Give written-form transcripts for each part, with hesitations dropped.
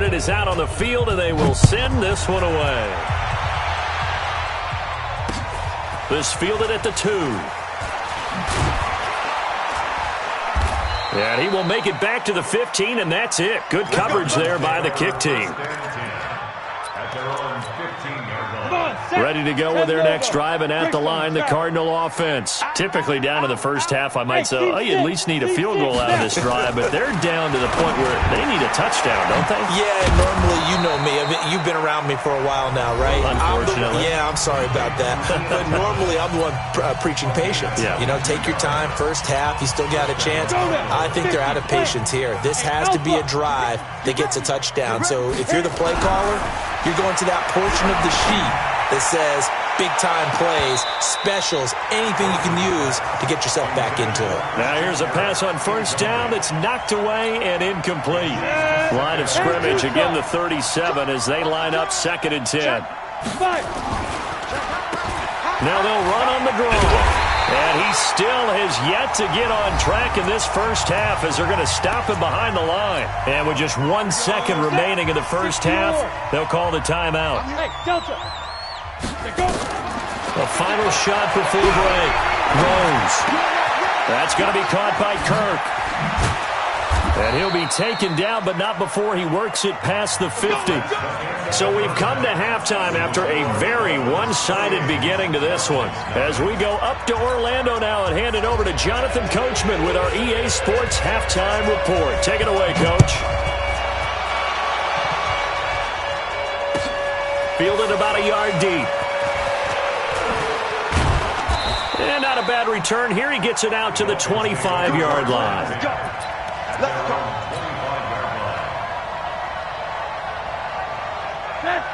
unit is out on the field, and they will send this one away. This fielded at the 2. And he will make it back to the 15, and that's it. Good coverage there by the kick team. Ready to go with their next drive, and at the line, the Cardinal offense. Typically down in the first half, I might say, oh, you at least need a field goal out of this drive, but they're down to the point where they need a touchdown, don't they? Yeah, normally, you know me. I mean, you've been around me for a while now, right? Unfortunately. I'm sorry about that. But normally, I'm the one preaching patience. Yeah. You know, take your time. First half, you still got a chance. I think they're out of patience here. This has to be a drive that gets a touchdown. So if you're the play caller, you're going to that portion of the sheet that says big-time plays, specials, anything you can use to get yourself back into it. Now here's a pass on first down that's knocked away and incomplete. Line of scrimmage, again the 37 as they line up 2nd and 10. Now they'll run on the draw. And he still has yet to get on track in this first half as they're going to stop him behind the line. And with just 1 second remaining in the first half, they'll call the timeout. A final shot for full break. Rose. That's going to be caught by Kirk. And he'll be taken down, but not before he works it past the 50. So we've come to halftime after a very one-sided beginning to this one. As we go up to Orlando now and hand it over to Jonathan Coachman with our EA Sports Halftime Report. Take it away, Coach. Fielded about a yard deep. And not a bad return here. He gets it out to the 25-yard line.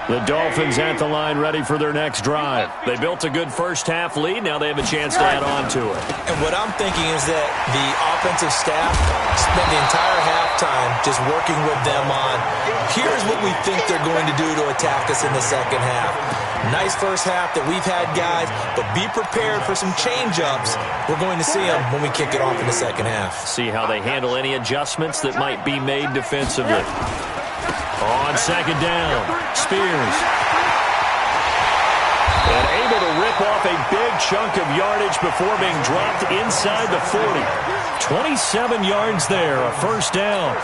The Dolphins at the line ready for their next drive. They built a good first-half lead. Now they have a chance to add on to it. And what I'm thinking is that the offensive staff spent the entire halftime just working with them on, here's what we think they're going to do to attack us in the second half. Nice first half that we've had, guys, but be prepared for some change-ups. We're going to see them when we kick it off in the second half. See how they handle any adjustments that might be made defensively. On second down, Spears. And able to rip off a big chunk of yardage before being dropped inside the 40. 27 yards there, a first down.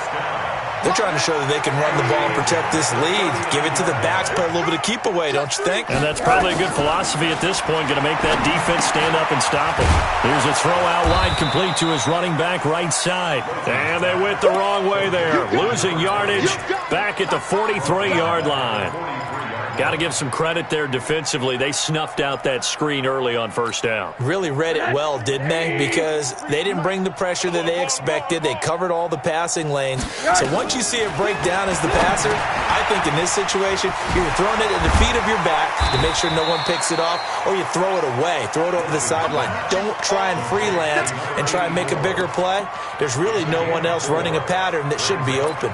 They're trying to show that they can run the ball and protect this lead. Give it to the backs, play a little bit of keep away, don't you think? And that's probably a good philosophy at this point, going to make that defense stand up and stop him. Here's a throw out wide complete to his running back right side. And they went the wrong way there. Losing yardage back at the 43-yard line. Got to give some credit there defensively. They snuffed out that screen early on first down. Really read it well, didn't they? Because they didn't bring the pressure that they expected. They covered all the passing lanes. So once you see it break down as the passer, I think in this situation, you're throwing it at the feet of your back to make sure no one picks it off, or you throw it away. Throw it over the sideline. Don't try and freelance and try and make a bigger play. There's really no one else running a pattern that should be open.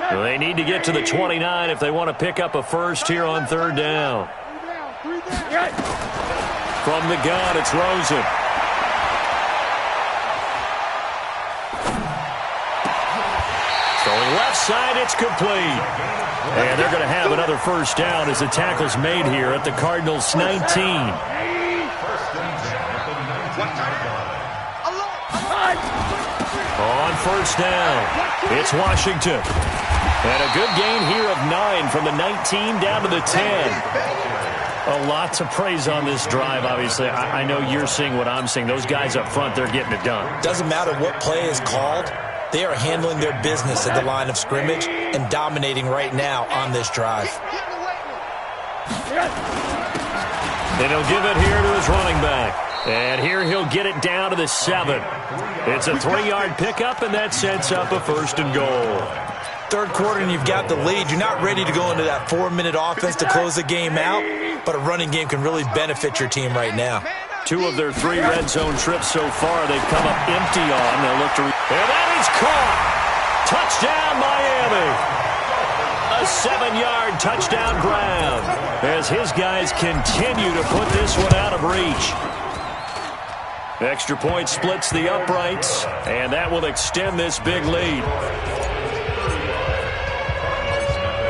They need to get to the 29 if they want to pick up a first here on third down. From the gun, it's Rosen. Throwing left side, it's complete. And they're going to have another first down as the tackle's made here at the Cardinals' 19. On first down, it's Washington. And a good gain here of 9 from the 19 down to the 10. A lot to praise on this drive, obviously. I know you're seeing what I'm seeing. Those guys up front, they're getting it done. Doesn't matter what play is called. They are handling their business at the line of scrimmage and dominating right now on this drive. And he'll give it here to his running back. And here he'll get it down to the 7. It's a 3-yard pickup, and that sets up a first and goal. Third quarter, and you've got the lead. You're not ready to go into that 4-minute offense to close the game out, but a running game can really benefit your team right now. 2 of their 3 red zone trips so far, they've come up empty on. They'll look to and that is caught. Touchdown, Miami. A 7-yard touchdown grab as his guys continue to put this one out of reach. Extra point splits the uprights, and that will extend this big lead.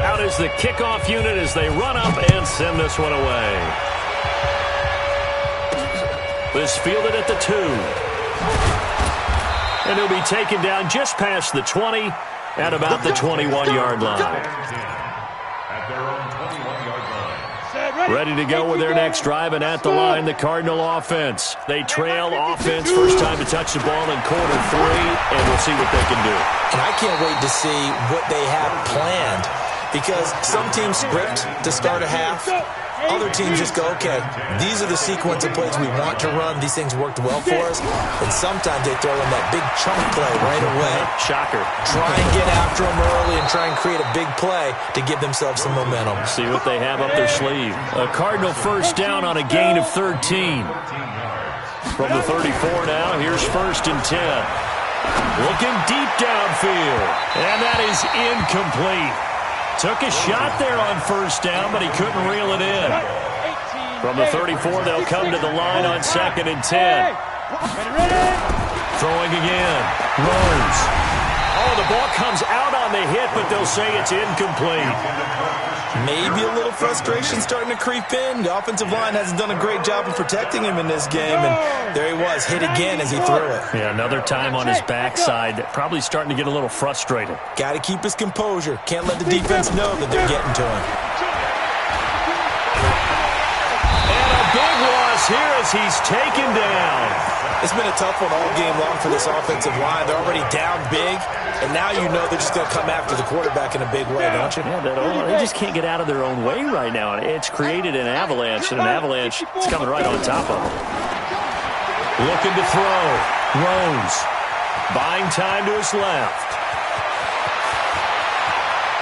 Out is the kickoff unit as they run up and send this one away. This fielded at the 2. And he'll be taken down just past the 20 at about the 21-yard line. Ready to go with their next drive, and at the line, the Cardinal offense. They trail offense, first time to touch the ball in quarter 3, and we'll see what they can do. And I can't wait to see what they have planned, because some teams script to start a half. Other teams just go, okay, these are the sequence of plays we want to run. These things worked well for us. And sometimes they throw in that big chunk play right away. Shocker. Try and get after them early and try and create a big play to give themselves some momentum. See what they have up their sleeve. A Cardinal first down on a gain of 13. From the 34 now, here's 1st and 10. Looking deep downfield. And that is incomplete. Took a shot there on first down, but he couldn't reel it in. From the 34, they'll come to the line on 2nd and 10. Throwing again. Rose. Oh, the ball comes out on the hit, but they'll say it's incomplete. Maybe a little frustration starting to creep in. The offensive line hasn't done a great job of protecting him in this game, and there he was, hit again as he threw it. Yeah, another time on his backside, probably starting to get a little frustrated. Got to keep his composure. Can't let the defense know that they're getting to him. And a big loss here as he's taken down. It's been a tough one all game long for this offensive line. They're already down big, and now you know they're just going to come after the quarterback in a big way, don't you? Yeah, they just can't get out of their own way right now. It's created an avalanche, and an avalanche is coming right on top of them. Looking to throw. Rose. Buying time to his left.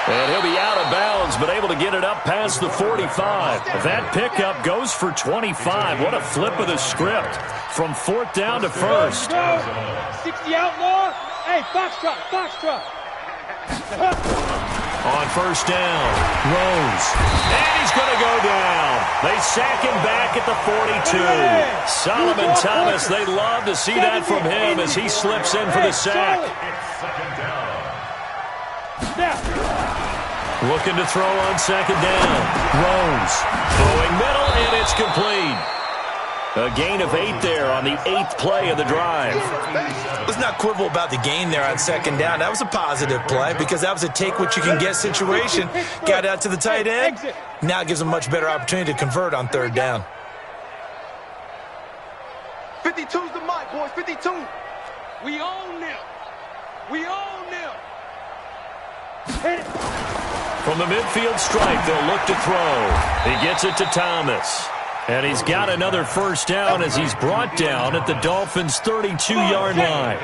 And he'll be out of bounds, but able to get it up past the 45. That pickup goes for 25. What a flip of the script from 4th down to 1st. 60 outlaw. Hey, foxtrot. On 1st down, Rose. And he's going to go down. They sack him back at the 42. Solomon Thomas, they love to see that from him as he slips in for the sack. Looking to throw on 2nd down. Rose throwing middle, and it's complete. A gain of 8 there on the 8th play of the drive. Let's not quibble about the gain there on 2nd down. That was a positive play because that was a take-what-you-can-get situation. Got out to the tight end. Now it gives them a much better opportunity to convert on 3rd down. 52's the mic, boys. 52. We own them. Hit it. From the midfield stripe, they'll look to throw. He gets it to Thomas. And he's got another 1st down as he's brought down at the Dolphins' 32-yard line.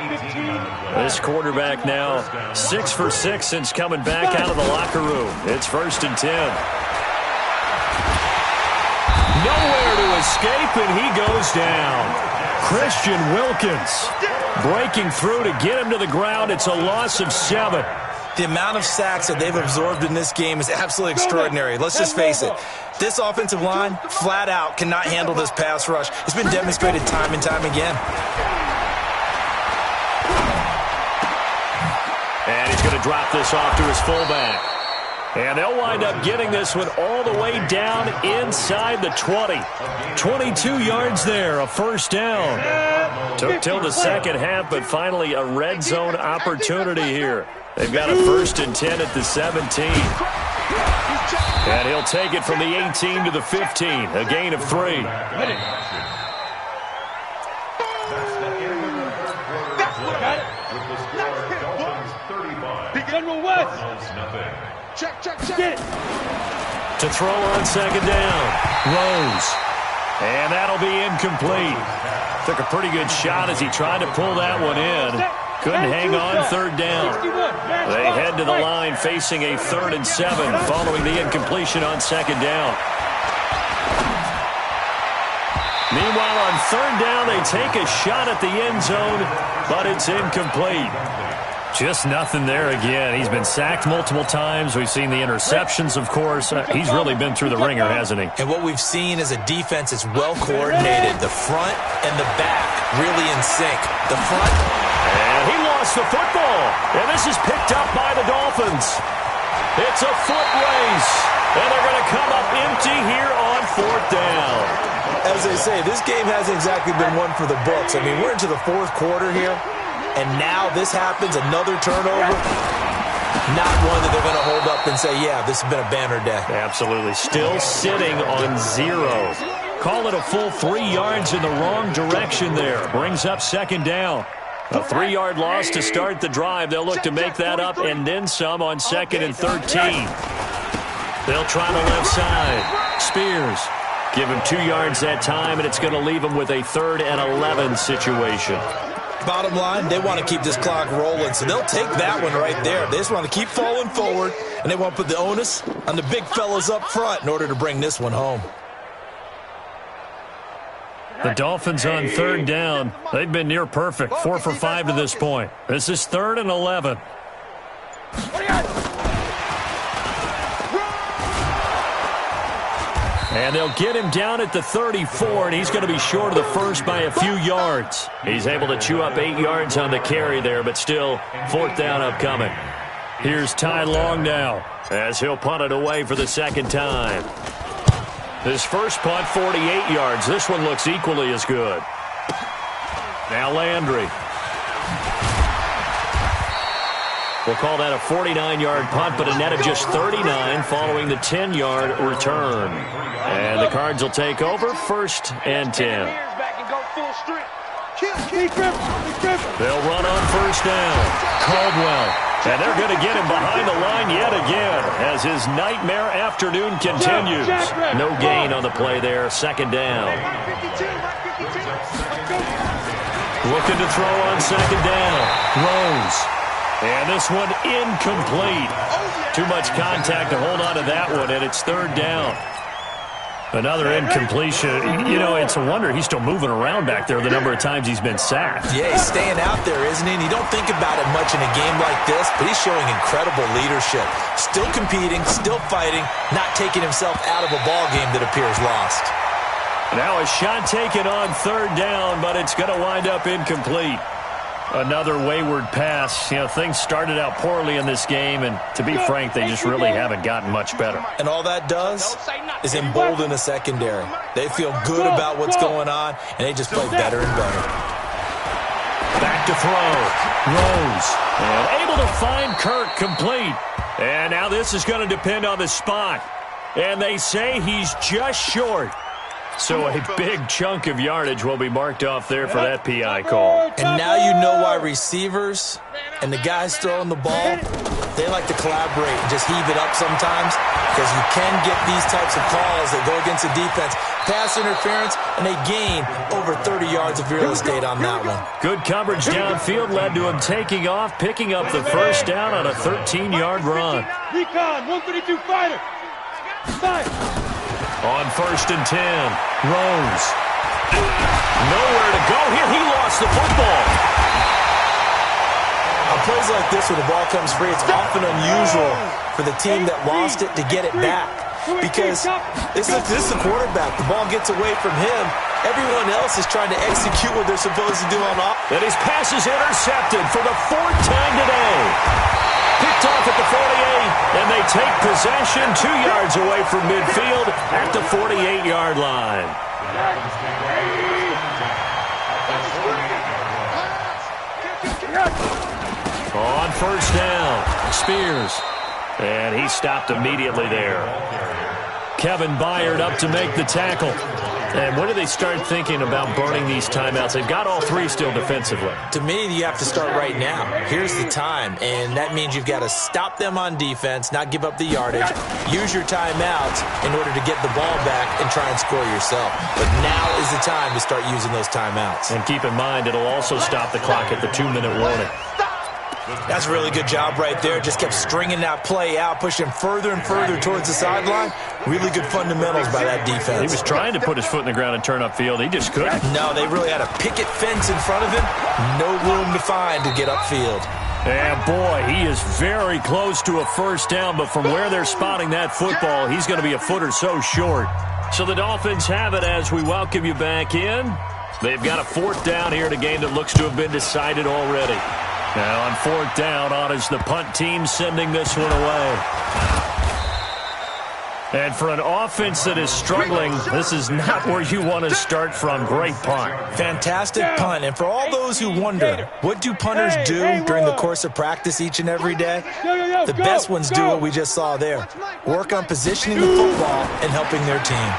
This quarterback now 6 for 6 since coming back out of the locker room. It's 1st and 10. Nowhere to escape, and he goes down. Christian Wilkins breaking through to get him to the ground. It's a loss of 7. The amount of sacks that they've absorbed in this game is absolutely extraordinary. Let's just face it. This offensive line, flat out, cannot handle this pass rush. It's been demonstrated time and time again. And he's going to drop this off to his fullback. And they'll wind up getting this one all the way down inside the 20. 22 yards there, a 1st down. Took till the second half, but finally a red zone opportunity here. They've got a 1st and 10 at the 17. And he'll take it from the 18 to the 15, a gain of 3. General West. Check. Get it. To throw on 2nd down. Rose. And that'll be incomplete. Took a pretty good shot as he tried to pull that one in. Couldn't hang on 3rd down. They head to the line facing a 3rd and 7 following the incompletion on 2nd down. Meanwhile, on 3rd down, they take a shot at the end zone, but it's incomplete. Just nothing there again. He's been sacked multiple times. We've seen the interceptions, of course. He's really been through the ringer, hasn't he? And what we've seen is a defense that's well coordinated. The front and the back really in sync. The front. And he lost the football. And this is picked up by the Dolphins. It's a foot race. And they're going to come up empty here on 4th down. As they say, this game hasn't exactly been one for the books. I mean, we're into the 4th quarter here. And now this happens, another turnover. Not one that they're going to hold up and say, yeah, this has been a banner day. Absolutely. Still sitting on 0. Call it a full 3 yards in the wrong direction there. Brings up 2nd down. A 3-yard loss to start the drive. They'll look to make that up and then some on 2nd and 13. They'll try the left side. Spears. Give him 2 yards that time, and it's going to leave him with a 3rd and 11 situation. Bottom line, they want to keep this clock rolling, so they'll take that one right there. They just want to keep falling forward, and they want to put the onus on the big fellas up front in order to bring this one home. The Dolphins on 3rd down. They've been near perfect, 4 for 5 to this point. This is 3rd and 11. And they'll get him down at the 34, and he's going to be short of the first by a few yards. He's able to chew up 8 yards on the carry there, but still 4th down upcoming. Here's Ty Long now as he'll punt it away for the 2nd time. His first punt, 48 yards. This one looks equally as good. Now Landry. We'll call that a 49-yard punt, but a net of just 39 following the 10-yard return. And the Cards will take over 1st and 10. They'll run on 1st down. Caldwell. And they're going to get him behind the line yet again as his nightmare afternoon continues. No gain on the play there. 2nd down. Looking to throw on 2nd down. Rose. And this one incomplete. Too much contact to hold on to that one, and it's 3rd down. Another incompletion. You know, it's a wonder he's still moving around back there the number of times he's been sacked. Yeah, he's staying out there, isn't he? And you don't think about it much in a game like this, but he's showing incredible leadership. Still competing, still fighting, not taking himself out of a ball game that appears lost. Now a shot taken on 3rd down, but it's going to wind up incomplete. Another wayward pass. You know, things started out poorly in this game, and to be frank, they just really haven't gotten much better. And all that does is embolden the secondary. They feel good about what's going on, and they just play better and better. Back to throw. Rose. And able to find Kirk complete. And now this is going to depend on the spot. And they say he's just short. So a big chunk of yardage will be marked off there for that PI call. And now you know why receivers and the guys throwing the ball, they like to collaborate and just heave it up sometimes, because you can get these types of calls that go against the defense. Pass interference, and they gain over 30 yards of real estate on that one. Good coverage downfield led to him taking off, picking up the 1st down on a 13-yard run. Recon, 132 fighter. Fire. On 1st and 10, Rose. Nowhere to go here. He lost the football. On plays like this where the ball comes free, it's often unusual for the team that lost it to get it back, because this is the quarterback. The ball gets away from him. Everyone else is trying to execute what they're supposed to do on offense. And his pass is intercepted for the 4th time today. Picked off at the 48, and they take possession 2 yards away from midfield at the 48-yard line. On 1st down, Spears. And he stopped immediately there. Kevin Byard up to make the tackle. And when do they start thinking about burning these timeouts? They've got all 3 still defensively. To me, you have to start right now. Here's the time, and that means you've got to stop them on defense, not give up the yardage, use your timeouts in order to get the ball back and try and score yourself. But now is the time to start using those timeouts. And keep in mind, it'll also stop the clock at the 2-minute warning. That's a really good job right there. Just kept stringing that play out, pushing further and further towards the sideline. Really good fundamentals by that defense. He was trying to put his foot in the ground and turn upfield. He just couldn't. No, they really had a picket fence in front of him. No room to find to get upfield. And boy, he is very close to a first down, but from where they're spotting that football, he's going to be a foot or so short. So the Dolphins have it as we welcome you back in. They've got a fourth down here in a game that looks to have been decided already. Now on fourth down, on is the punt team sending this one away. And for an offense that is struggling, this is not where you want to start from. Great punt. Fantastic punt. And for all those who wonder, what do punters do during the course of practice each and every day? The best ones do what we just saw there. Work on positioning the football and helping their team.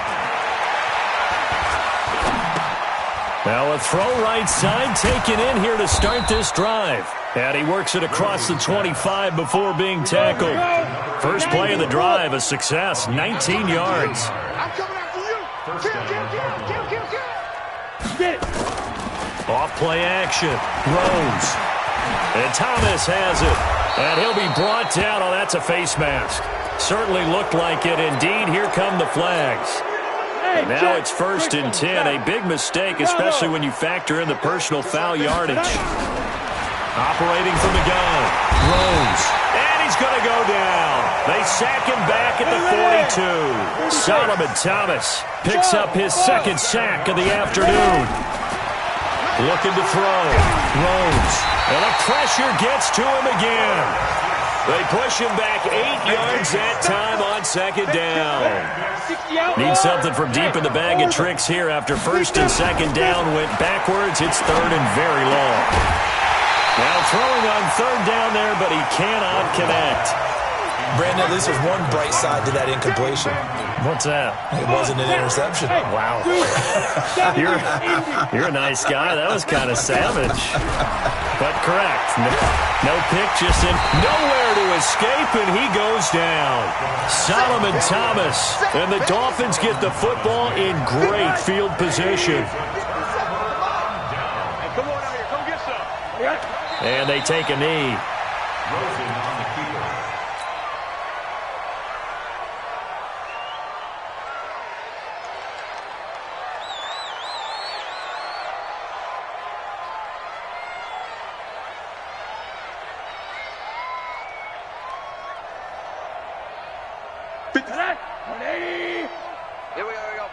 Now a throw right side taken in here to start this drive. And he works it across the 25 before being tackled. First play of the drive, a success, 19 yards. I'm coming after you. Kill. Off play action, Rose. And Thomas has it. And he'll be brought down. Oh, that's a face mask. Certainly looked like it. Indeed, here come the flags. And now it's 1st and 10. A big mistake, especially when you factor in the personal foul yardage. Operating from the gun, Rose. And he's going to go down. They sack him back at the 42. Solomon Thomas picks up his second sack of the afternoon. Looking to throw. Rose. And the pressure gets to him again. They push him back 8 yards that time on second down. Need something from deep in the bag of tricks here after first and second down went backwards. It's third and very long. Now throwing on third down there, but he cannot connect. Brandon, at least there's one bright side to that incompletion. What's that? It wasn't an interception. Wow. You're a nice guy. That was kind of savage. But correct. No pick, just in. Nowhere to escape, and he goes down. Solomon Thomas. And the Dolphins get the football in great field position. Come on out here. Come get some. And they take a knee. Here we go.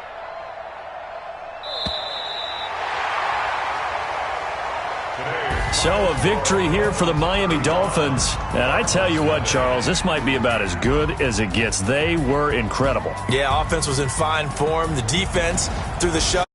So a victory here for the Miami Dolphins. And I tell you what, Charles, this might be about as good as it gets. They were incredible. Yeah, offense was in fine form. The defense through the shut.